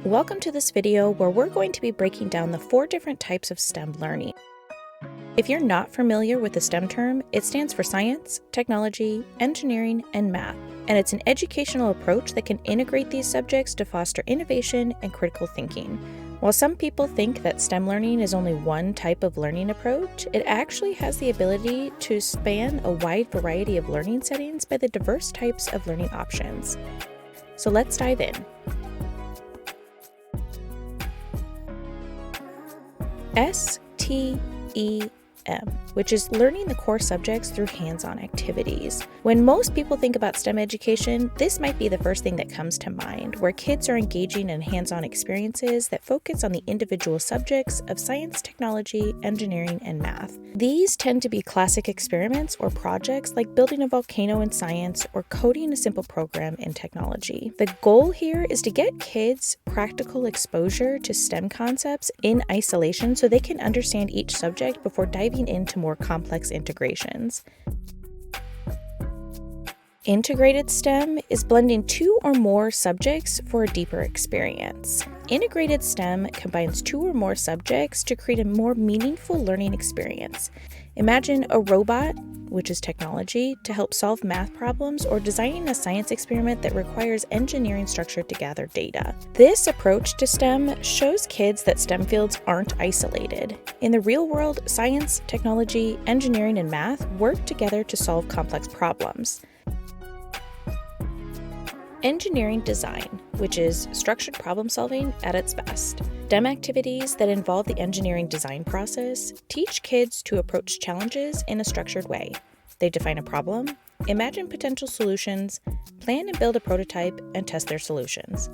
Welcome to this video where we're going to be breaking down the 4 different types of STEM learning. If you're not familiar with the STEM term, it stands for science, technology, engineering, and math, and it's an educational approach that can integrate these subjects to foster innovation and critical thinking. While some people think that STEM learning is only one type of learning approach, it actually has the ability to span a wide variety of learning settings by the diverse types of learning options. So let's dive in. STEM, which is learning the core subjects through hands-on activities. When most people think about STEM education, this might be the first thing that comes to mind, where kids are engaging in hands-on experiences that focus on the individual subjects of science, technology, engineering, and math. These tend to be classic experiments or projects like building a volcano in science or coding a simple program in technology. The goal here is to get kids practical exposure to STEM concepts in isolation so they can understand each subject before diving into more complex integrations. Integrated STEM is blending 2 or more subjects for a deeper experience. Integrated STEM combines 2 or more subjects to create a more meaningful learning experience. Imagine a robot, which is technology, to help solve math problems, or designing a science experiment that requires engineering structure to gather data. This approach to STEM shows kids that STEM fields aren't isolated. In the real world, science, technology, engineering, and math work together to solve complex problems. Engineering design, which is structured problem solving at its best. STEM activities that involve the engineering design process teach kids to approach challenges in a structured way. They define a problem, imagine potential solutions, plan and build a prototype, and test their solutions.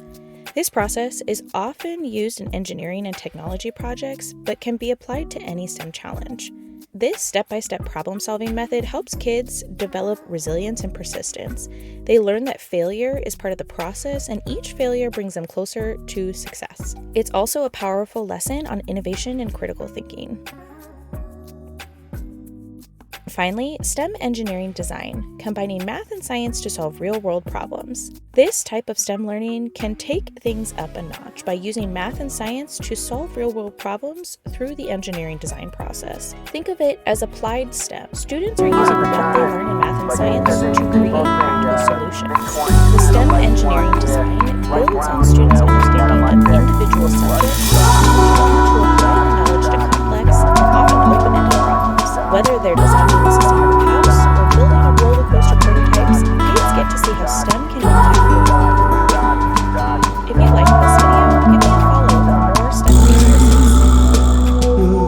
This process is often used in engineering and technology projects, but can be applied to any STEM challenge. This step-by-step problem-solving method helps kids develop resilience and persistence. They learn that failure is part of the process, and each failure brings them closer to success. It's also a powerful lesson on innovation and critical thinking. Finally, STEM engineering design, combining math and science to solve real-world problems. This type of STEM learning can take things up a notch by using math and science to solve real-world problems through the engineering design process. Think of it as applied STEM. Students are using what they learn in math and science to create practical solutions. The STEM engineering design builds on students' understanding of individual subjects to apply knowledge to complex, often open-ended problems. Whether they're designing